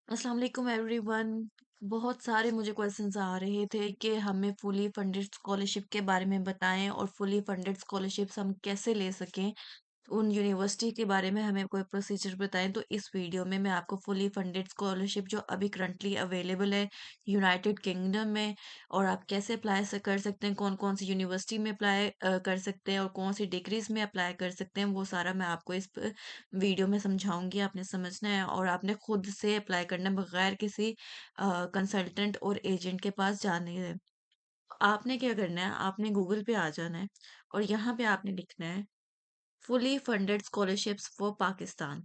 अस्सलाम वालेकुम एवरीवन। बहुत सारे मुझे क्वेश्चंस आ रहे थे कि हमें फुली फंडेड स्कॉलरशिप के बारे में बताएं और फुली फंडेड स्कॉलरशिप्स हम कैसे ले सकें। उन यूनिवर्सिटी के बारे में हमें कोई प्रोसीजर बताएं। तो इस वीडियो में मैं आपको फुली फंडेड स्कॉलरशिप जो अभी करंटली अवेलेबल है यूनाइटेड किंगडम में, और आप कैसे अप्लाई से कर सकते हैं, कौन कौन सी यूनिवर्सिटी में अप्लाई कर सकते हैं और कौन सी डिग्रीज में अप्लाई कर सकते हैं, वो सारा मैं आपको इस वीडियो में समझाऊंगी। आपने समझना है और आपने खुद से अप्लाई करना है बगैर किसी कंसल्टेंट और एजेंट के पास जाने के। आपने क्या करना है, आपने गूगल पे आ जाना है और यहाँ पे आपने लिखना है fully funded scholarships for Pakistan,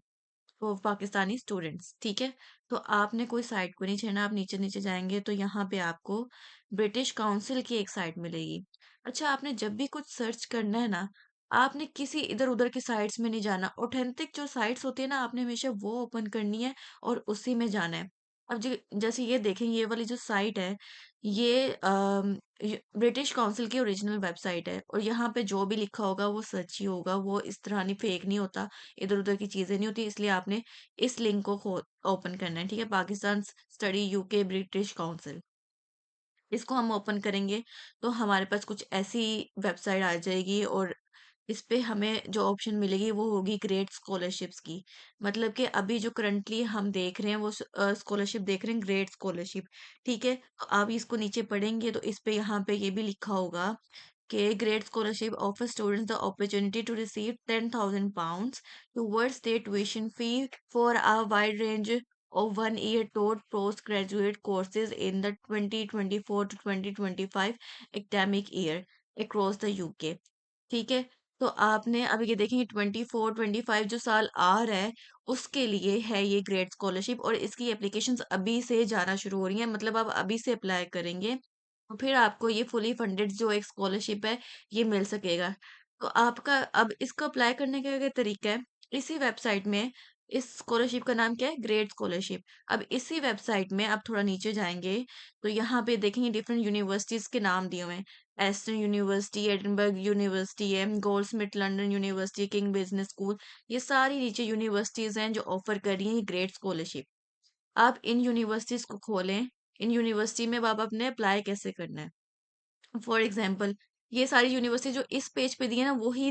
for Pakistani students. ठीक है, तो आपने कोई साइट को नहीं छेड़ना, आप नीचे नीचे जाएंगे तो यहाँ पे आपको ब्रिटिश काउंसिल की एक साइट मिलेगी। अच्छा, आपने जब भी कुछ सर्च करना है ना, आपने किसी इधर उधर की साइट्स में नहीं जाना। ऑथेंटिक जो साइट्स होती है ना, आपने हमेशा वो ओपन करनी है और उसी में जाना है। अब जैसे ये देखें, ये वाली जो साइट है, ये ब्रिटिश काउंसिल की ओरिजिनल वेबसाइट है और यहाँ पे जो भी लिखा होगा वो सच ही होगा, वो इस तरह नहीं, फेक नहीं होता, इधर उधर की चीजें नहीं होती। इसलिए आपने इस लिंक को ओपन करना है। ठीक है, Pakistan study UK British council, इसको हम ओपन करेंगे तो हमारे पास कुछ ऐसी वेबसाइट आ जाएगी और इस पे हमें जो ऑप्शन मिलेगी वो होगी ग्रेट स्कॉलरशिप्स की। मतलब कि अभी जो करंटली हम देख रहे हैं वो स्कॉलरशिप देख रहे हैं, ग्रेट स्कॉलरशिप। ठीक है, तो आप इसको नीचे पढ़ेंगे तो इस पे यहाँ पे ये भी लिखा होगा कि great scholarship offer students the opportunity to receive £10,000 towards their tuition fee for a wide range of 1 year taught postgraduate courses in the 2024 to 2025 academic year across the UK। ठीक है, तो आपने अभी ये देखेंगे 24-25 जो साल आ रहा है उसके लिए है ये ग्रेड स्कॉलरशिप, और इसकी एप्लीकेशंस अभी से जाना शुरू हो रही हैं। मतलब आप अभी से अप्लाई करेंगे तो फिर आपको ये फुली फंडेड जो एक स्कॉलरशिप है ये मिल सकेगा। तो आपका अब इसको अप्लाई करने का क्या तरीका है, इसी वेबसाइट में, इस स्कॉलरशिप का नाम क्या है, ग्रेड स्कॉलरशिप। अब इसी वेबसाइट में आप थोड़ा नीचे जाएंगे तो यहाँ पे देखेंगे डिफरेंट यूनिवर्सिटीज के नाम दिए हुए हैं। एस्टन यूनिवर्सिटी, एडिनबर्ग यूनिवर्सिटी है, Goldsmith London university, king business school, ये सारी नीचे यूनिवर्सिटीज हैं जो ऑफर कर रही हैं ग्रेड स्कॉलरशिप। आप इन यूनिवर्सिटीज को खोलें, इन यूनिवर्सिटी में अब आप अपने अप्लाई कैसे करना है। फॉर एग्जाम्पल, ये सारी यूनिवर्सिटी जो इस पेज पे दी है ना, वही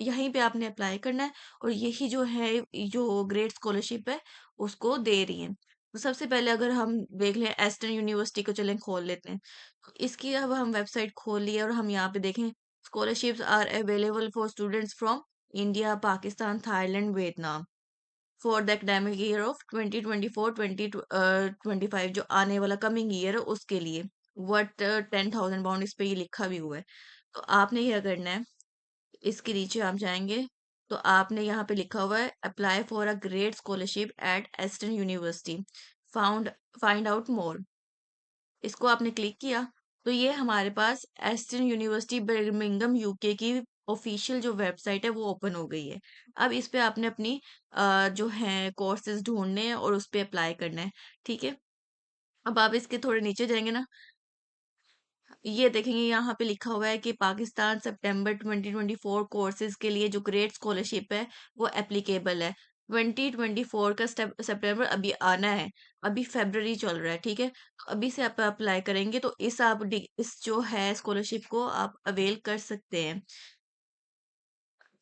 यहीं पे आपने अप्लाई करना है और यही जो है, जो ग्रेड स्कॉलरशिप है उसको दे रही है। तो सबसे पहले अगर हम देख लें एस्टर्न यूनिवर्सिटी को, चलें खोल लेते हैं। तो इसकी अब हम वेबसाइट खोल लिए और हम यहाँ पे देखें scholarships are available for students from India, Pakistan, Thailand, Vietnam for the academic year of 2024-2025, जो आने वाला कमिंग ईयर है उसके लिए। वर्थ £10,000 इस पे ये लिखा भी हुआ है। तो आपने क्या करना है, इसके नीचे आप जाएंगे तो आपने यहाँ पे लिखा हुआ है apply for a grade scholarship eight astern university, found find out more. इसको आपने क्लिक किया तो ये हमारे पास एस्टन यूनिवर्सिटी बर्मिंघम यूके की ऑफिशियल जो वेबसाइट है वो ओपन हो गई है। अब इस पे आपने अपनी जो है कोर्सेज ढूंढने हैं और उस पे अप्लाई करना है। ठीक है, अब आप इसके थोड़े नीचे जाएंगे ना, ये देखेंगे यहाँ पे लिखा हुआ है कि पाकिस्तान सितंबर 2024 कोर्सेज के लिए जो ग्रेड स्कॉलरशिप है वो एप्लीकेबल है। 2024 का सितंबर अभी आना है, अभी फरवरी चल रहा है। ठीक है, तो अभी से आप अप्लाई करेंगे तो इस जो है स्कॉलरशिप को आप अवेल कर सकते हैं।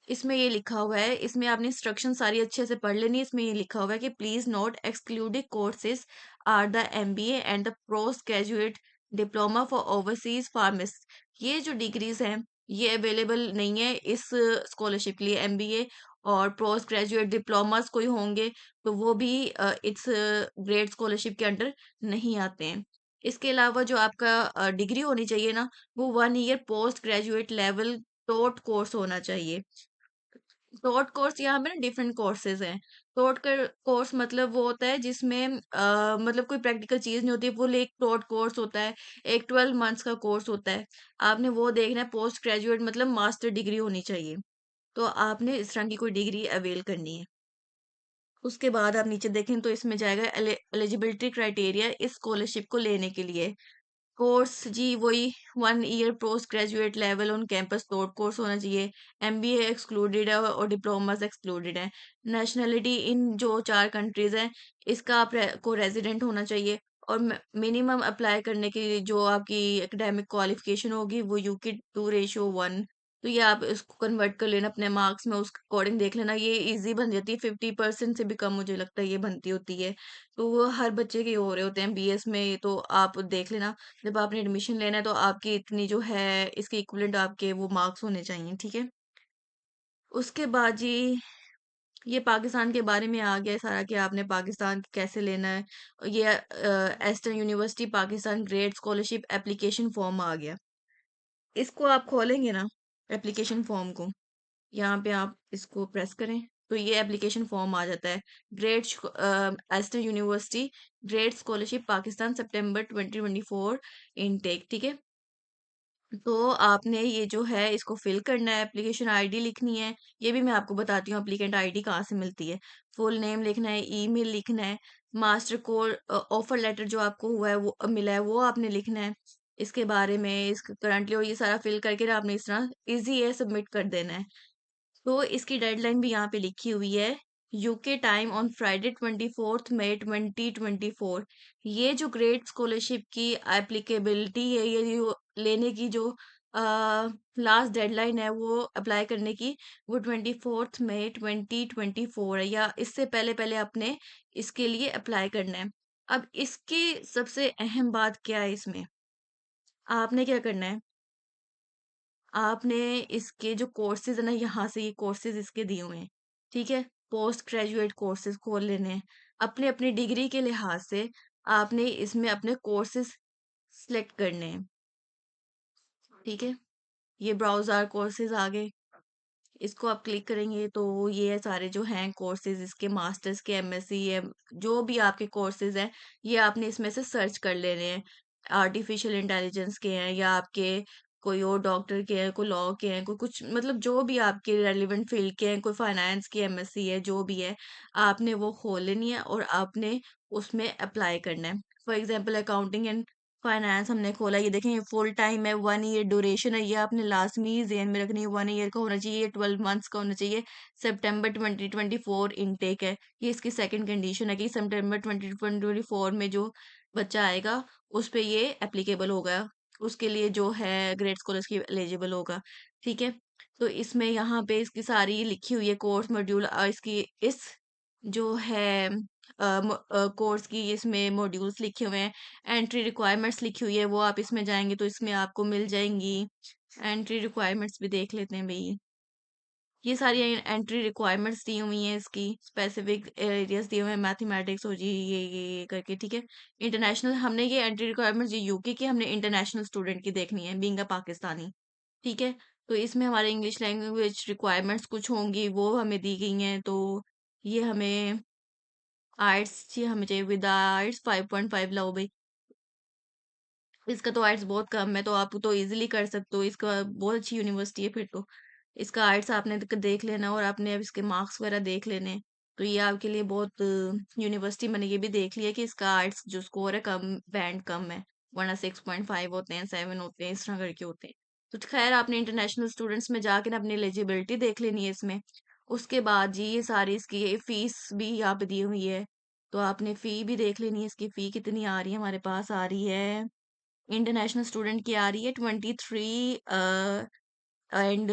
इसमें ये लिखा हुआ है, इसमें आपने इंस्ट्रक्शन सारी अच्छे से पढ़ लेनी है। इसमें ये लिखा हुआ है कि please note excluded courses are the MBA and the post graduate diploma for overseas pharmacist. ये जो डिग्रीज हैं ये अवेलेबल नहीं है इस स्कॉलरशिप के लिए। एमबीए और पोस्ट ग्रेजुएट डिप्लोमास कोई होंगे तो वो भी इस ग्रेड स्कॉलरशिप के अंडर नहीं आते हैं। इसके अलावा जो आपका डिग्री होनी चाहिए ना, वो 1 ईयर पोस्ट ग्रेजुएट लेवल टोट कोर्स होना चाहिए। शॉर्ट कोर्स यहाँ पे ना डिफरेंट कोर्सेज हैं। शॉर्ट कोर्स मतलब वो होता है जिसमें मतलब कोई प्रैक्टिकल चीज नहीं होती, फुल एक शॉर्ट कोर्स होता है, एक 12 मंथ्स का कोर्स होता है। आपने वो देखना है। पोस्ट ग्रेजुएट मतलब मास्टर डिग्री होनी चाहिए, तो आपने इस तरह की कोई डिग्री अवेल करनी है। उसके बाद आप नीचे देखें तो इसमें जाएगा एलिजिबिलिटी क्राइटेरिया इस स्कॉलरशिप को लेने के लिए। कोर्स जी वही 1 year post graduate level on campus तोड़ कोर्स होना चाहिए। एमबीए एक्सक्लूडेड है और डिप्लोमास एक्सक्लूडेड है। नेशनैलिटी इन जो 4 कंट्रीज़ हैं, इसका आप को रेज़िडेंट होना चाहिए और मिनिमम अप्लाई करने के लिए जो आपकी एकेडमिक क्वालिफ़िकेशन होगी वो यूके 2 रेशियो 1। तो ये आप इसको कन्वर्ट कर लेना अपने मार्क्स में, उसके अकॉर्डिंग देख लेना। ये ईज़ी बन जाती है, 50% से भी कम मुझे लगता है ये बनती होती है। तो वो हर बच्चे के हो रहे होते हैं बीएस में, तो आप देख लेना। जब आपने एडमिशन लेना है तो आपकी इतनी जो है इसके इक्विवेलेंट आपके वो मार्क्स होने चाहिए, ठीक है? उसके बाद जी ये पाकिस्तान के बारे में आ गया है सारा कि आपने पाकिस्तान कैसे लेना है। ये Eastern University Pakistan grade scholarship application form आ गया। इसको आप खोलेंगे ना एप्लीकेशन फॉर्म को, यहाँ पे आप इसको प्रेस करें तो ये एप्लीकेशन फॉर्म आ जाता है। Grade Eastern University grade scholarship Pakistan सितंबर 2024 इनटेक, ठीक है? तो आपने ये जो है इसको फिल करना है, एप्लीकेशन आईडी लिखनी है। ये भी मैं आपको बताती हूँ एप्लीकेंट आईडी कहाँ से मिलती है। फुल नेम लिखना है, ईमेल लिखना है, मास्टर कोड ऑफर लेटर जो आपको हुआ है वो मिला है वो आपने लिखना है। इसके बारे में इस करंटली और ये सारा फिल करके ना आपने इस तरह इजी है सबमिट कर देना है। तो इसकी डेडलाइन भी यहाँ पे लिखी हुई है। यूके टाइम ऑन फ्राइडे 24 मई 2024। ये जो ग्रेड स्कॉलरशिप की एप्लीकेबिलिटी है, ये जो लेने की जो लास्ट डेडलाइन है वो अप्लाई करने की, वो 24 मई 2024 है, या इससे पहले पहले आपने इसके लिए अप्लाई करना है। अब इसकी सबसे अहम बात क्या है इसमें, आपने क्या करना है, आपने इसके जो कोर्सेज़ है ना, यहाँ से ये कोर्सेज़ इसके दिए हुए हैं, ठीक है? पोस्ट ग्रेजुएट कोर्सेज़ खोल लेने हैं। अपनी-अपनी डिग्री के लिहाज से आपने इसमें अपने कोर्सेज़ सिलेक्ट करने हैं, ठीक है? ये ब्राउज़र कोर्सेज़ आ गए। इसको आप क्लिक करेंगे तो ये सारे जो हैं कोर्सेज़ इसके मास्टर्स के, एमएससी या जो भी आपके कोर्सेज़ हैं, ये आपने इसमें से सर्च कर लेने हैं। आर्टिफ़िशियल इंटेलिजेंस के हैं या आपके कोई और डॉक्टर के हैं, कोई लॉ के हैं, कोई कुछ मतलब जो भी आपके रेलेवेंट फ़ील्ड के हैं, कोई फाइनेंस की एमएससी है, जो भी है, आपने वो खोल लेनी है और आपने उसमें अप्लाई करना है। For example accounting and finance हमने खोला, ये देखें ये फुल टाइम है, 1 ईयर ड्यूरेशन है, ये आपने लाज़मी ज़हन में रखनी है, 1 ईयर का होना चाहिए, 12 मंथ्स का होना चाहिए, सितंबर 2024 इनटेक है। ये इसकी सेकंड कंडीशन है कि सितंबर 2024 में जो बच्चा आएगा, उस पे ये एप्लीकेबल होगा, उसके लिए जो है ग्रेड स्कॉलरशिप एलिजिबल होगा, ठीक है? तो इसमें यहाँ पे इसकी सारी लिखी हुई है कोर्स मॉड्यूल, इसकी इस जो है कोर्स की इसमें मॉड्यूल्स लिखे हुए हैं। एंट्री रिक्वायरमेंट्स लिखी हुई है, वो आप इसमें जाएँगे तो इसमें आपको मिल जाएँगी। एंट्री रिक्वायरमेंट्स भी देख लेते हैं भई। ये सारी एंट्री रिक्वायरमेंट्स दी हुई हैं इसकी, स्पेसिफिक एरियाज़ दिए हुए हैं, मैथमेटिक्स हो जी ये करके, ठीक है। इंटरनेशनल हमने ये एंट्री रिक्वायरमेंट्स ये यूके की, हमने इंटरनेशनल स्टूडेंट की देखनी है, बीइंग अ पाकिस्तानी, ठीक है। तो इसमें हमारे इंग्लिश लैंग्वेज रिक्वायरमेंट्स कुछ होंगी, वो हमें दी गई हैं, तो ये हमें आइट्स जी हमें चाहिए विद आइट्स 5.5 लाओ भई। इसका तो आइट्स बहुत कम है, तो आप तो ईज़िली कर सकते हो, इसका बहुत अच्छी यूनिवर्सिटी है फिर तो। इसका आइट्स आपने देख लेना और आपने अब इसके मार्क्स वगैरह देख लेने हैं, तो ये आपके लिए बहुत यूनिवर्सिटी मैंने ये भी देख लिया कि इसका आइट्स जो स्कोर है कम, बैंड कम है, वरना 6.5 होते हैं, 7 होते हैं, इस तरह करके होते हैं। तो खैर आपने इंटरनेशनल स्टूडेंट्स में जाके ना अपनी एलिजिबिलिटी देख लेनी है इसमें। उसके बाद जी ये सारी इसकी ये फीस भी यहाँ पे दी हुई है, तो आपने फ़ी भी देख लेनी है, इसकी फ़ी कितनी आ रही है, हमारे पास आ रही है इंटरनेशनल स्टूडेंट की आ रही है 23 एंड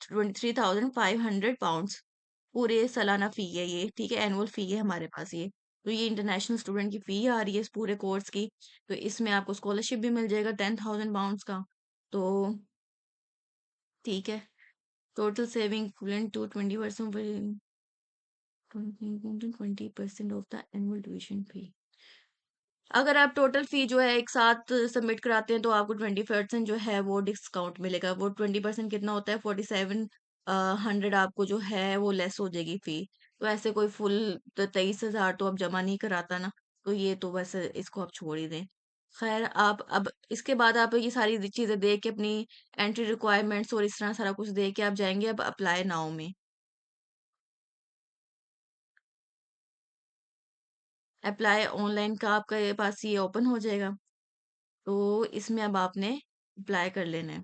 23,500 पूरे सालाना फ़ी है ये, ठीक है? एनुअल फ़ी है हमारे पास ये। तो ये इंटरनेशनल स्टूडेंट की फ़ी आ रही है इस पूरे कोर्स की। तो इसमें आपको स्कॉलरशिप भी मिल जाएगा £10,000 का। तो ठीक है, total saving equivalent to 20% 20% of the annual tuition fee. अगर आप टोटल फ़ी जो है एक साथ सबमिट कराते हैं तो आपको 20% जो है वो डिस्काउंट मिलेगा। वो 20% कितना होता है 47 100 आपको जो है वो लेस हो जाएगी फ़ी। तो ऐसे कोई फुल 23,000 तो अब जमा नहीं कराता ना, तो ये तो बस इसको आप छोड़ ही दें। ख़ैर आप अब इसके बाद आप ये सारी चीज़ें दे के अपनी एंट्री रिक्वायरमेंट्स और इस तरह सारा कुछ दे के आप जाएँगे अब अप्लाई नाउ में। अप्लाई ऑनलाइन का आपके पास ये ओपन हो जाएगा। तो इसमें अब आपने अप्लाई कर लेना है।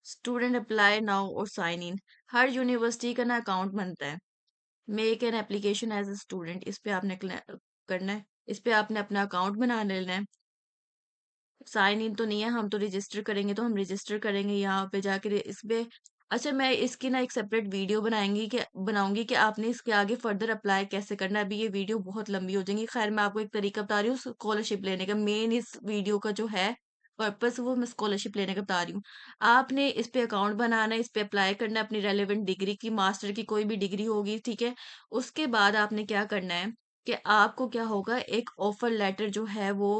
स्टूडेंट अप्लाई नाउ और साइन इन। हर यूनिवर्सिटी का ना अकाउंट बनता है। Make an application as a student, इस पे आपने करना है। इस पे आपने अपना अकाउंट बना लेना है। साइन इन तो नहीं है, हम तो रजिस्टर करेंगे, तो हम रजिस्टर करेंगे यहाँ पे जाके इस पे। अच्छा, मैं इसकी ना एक सेपरेट वीडियो बनाऊंगी कि आपने इसके आगे फर्दर अप्लाई कैसे करना है। अभी ये वीडियो बहुत लंबी हो जाएगी। खैर, मैं आपको एक तरीका बता रही हूँ स्कॉलरशिप लेने का। मेन इस वीडियो का जो है पर्पस, वो मैं स्कॉलरशिप लेने का बता रही हूँ। आपने इस पे अकाउंट बनाना है, इस पे अप्लाई करना है अपनी रेलेवेंट डिग्री की, मास्टर की कोई भी डिग्री होगी, ठीक है। उसके बाद आपने क्या करना है कि आपको क्या होगा, एक ऑफर लेटर जो है वो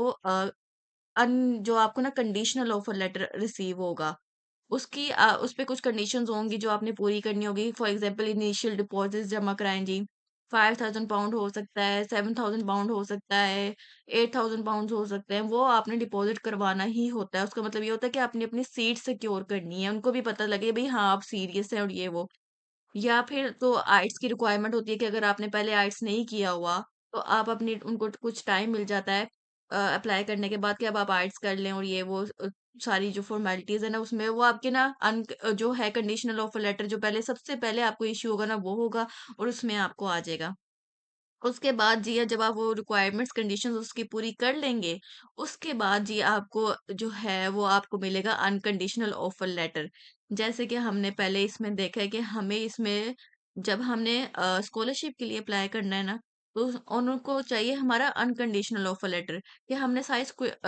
जो आपको ना कंडीशनल ऑफर लेटर रिसीव होगा। उस पे कुछ कंडीशंस होंगी जो आपने पूरी करनी होगी। फॉर एग्जांपल, इनिशियल डिपॉजिट जमा कराएं जी। 5000 पाउंड हो सकता है, 7000 पाउंड हो सकता है, 8000 पाउंड हो सकते हैं। वो आपने डिपॉजिट करवाना ही होता है। उसका मतलब ये होता है कि आपने अपनी सीट सिक्योर करनी है, उनको भी पता लगे भाई हाँ आप सीरियस है और ये वो। या फिर तो आइट्स की रिक्वायरमेंट होती है कि अगर आपने पहले आइट्स नहीं किया हुआ, तो आप अपनी उनको कुछ टाइम मिल जाता है अप्लाई करने के बाद कि अब आप आइट्स कर लें और ये वो सारी जो फॉर्मेलिटीज है ना, उसमें वो आपके ना जो है कंडीशनल ऑफर लेटर जो पहले सबसे पहले आपको इश्यू होगा ना, वो होगा और उसमें आपको आ जाएगा। उसके बाद जी जब आप वो रिक्वायरमेंट्स कंडीशंस उसकी पूरी कर लेंगे, उसके बाद जी आपको जो है वो आपको मिलेगा अनकंडीशनल ऑफर लेटर। जैसे कि हमने पहले इसमें देखा है कि हमें इसमें जब हमने स्कॉलरशिप के लिए अप्लाई करना है ना, तो उनको चाहिए हमारा अनकंडीशनल ऑफर लेटर कि हमने सारी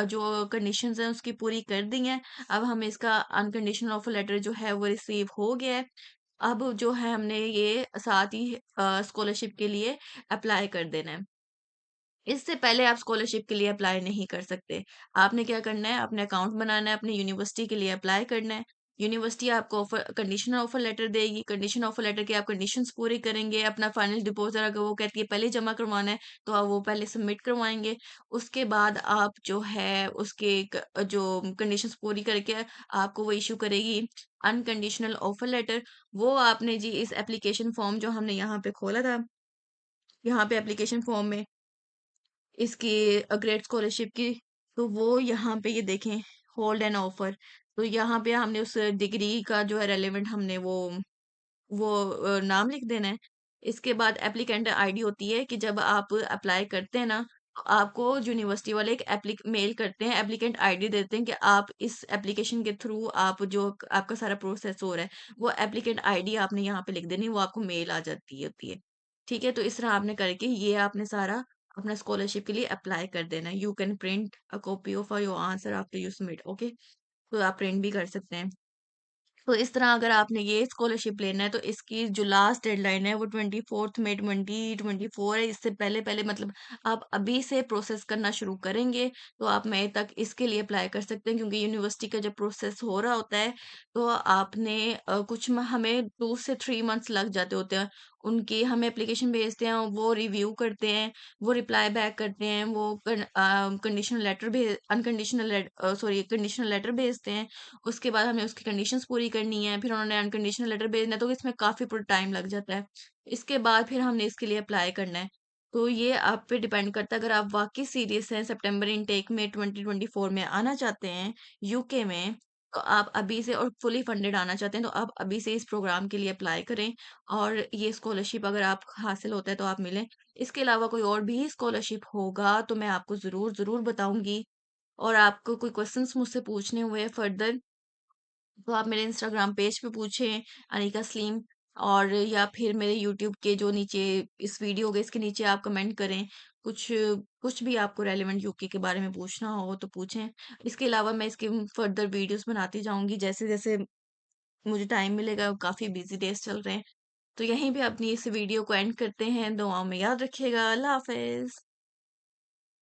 जो कंडीशंस हैं उसकी पूरी कर दी हैं। अब हमें इसका अनकंडीशनल ऑफर लेटर जो है वो रिसीव हो गया है। अब जो है हमने ये साथ ही स्कॉलरशिप के लिए अप्लाई कर देना है। इससे पहले आप स्कॉलरशिप के लिए अप्लाई नहीं कर सकते। आपने क्या करना है, अपने अकाउंट बनाना है, अपनी यूनिवर्सिटी के लिए अप्लाई करना है। यूनिवर्सिटी आपको कंडीशनल ऑफर लेटर देगी। कंडीशन ऑफर लेटर के आप कंडीशंस पूरे करेंगे। अपना फाइनल डिपॉजिट अगर वो कहती है पहले जमा करवाना है, तो आप वो पहले सबमिट करवाएँगे। उसके बाद आप जो है उसके जो कंडीशंस पूरी करके आपको वो इश्यू करेगी अनकंडीशनल ऑफर लेटर। वो आपने जी इस एप्लीकेशन फॉर्म जो हमने यहाँ पे खोला था, यहाँ पे एप्लीकेशन फॉर्म में इसकी ग्रेड स्कॉलरशिप की, तो वो यहाँ पे ये देखें, होल्ड एन ऑफर। तो यहाँ पे हमने उस डिग्री का जो है रेलेवेंट हमने वो नाम लिख देना है। इसके बाद एप्लीकेंट आईडी होती है कि जब आप अप्लाई करते हैं ना, तो आपको यूनिवर्सिटी वाले एक एप्लिक मेल करते हैं, एप्लीकेंट आईडी देते हैं कि आप इस एप्लीकेशन के थ्रू आप जो आपका सारा प्रोसेस हो रहा है, वो एप्लीकेंट आईडी आपने यहाँ पे लिख देनी है, वो आपको मेल आ जाती होती है। ठीक है, तो इस तरह आपने करके ये आपने सारा अपना स्कॉलरशिप के लिए अप्लाई कर देना है। You can print a copy of your answer after you submit, okay. तो आप प्रिंट भी कर सकते हैं। तो इस तरह अगर आपने ये स्कॉलरशिप लेना है, तो इसकी जो लास्ट डेडलाइन है वो 24 मई 2024 है। इससे पहले पहले मतलब आप अभी से प्रोसेस करना शुरू करेंगे, तो आप मई तक इसके लिए अप्लाई कर सकते हैं। क्योंकि यूनिवर्सिटी का जब प्रोसेस हो रहा होता है, तो आपने हमें 2 से 3 मंथ्स लग जाते होते हैं। उनकी हमें एप्लीकेशन भेजते हैं, वो रिव्यू करते हैं, वो रिप्लाई बैक करते हैं, वो कंडीशनल लेटर भेज अनकंडीशनल सॉरी कंडीशनल लेटर भेजते हैं। उसके बाद हमें उसकी कंडीशंस पूरी करनी है, फिर उन्होंने अनकंडीशनल लेटर भेजना है, तो इसमें काफ़ी टाइम लग जाता है। इसके बाद फिर हमने इसके लिए अप्लाई करना है। तो ये आप पे डिपेंड करता है, अगर आप वाक़ई सीरियस हैं, सितंबर इनटेक में 2024 में आना चाहते हैं यूके में, तो आप अभी से और फुली फंडेड आना चाहते हैं, तो आप अभी से इस प्रोग्राम के लिए अप्लाई करें और ये स्कॉलरशिप अगर आप हासिल होता है तो आप मिलें। इसके अलावा कोई और भी स्कॉलरशिप होगा, तो मैं आपको ज़रूर बताऊँगी। और आपको कोई क्वेश्चन्स मुझसे पूछने हुए फर्दर, तो आप मेरे इंस्टाग्राम पेज पे पूछें, अनिका सलीम। और या फिर मेरे यूट्यूब के जो नीचे इस वीडियो के इसके नीचे आप कमेंट करें। कुछ कुछ भी आपको रेलेवेंट यूके के बारे में पूछना हो तो पूछें। इसके अलावा मैं इसके फर्दर वीडियोस बनाती जाऊँगी जैसे-जैसे मुझे टाइम मिलेगा। काफ़ी बिज़ी डेज़ चल रहे हैं। तो यहीं पे अपनी इस वीडियो को एंड करते हैं। दुआओं में याद रखिएगा। अल्लाह हाफ़िज़।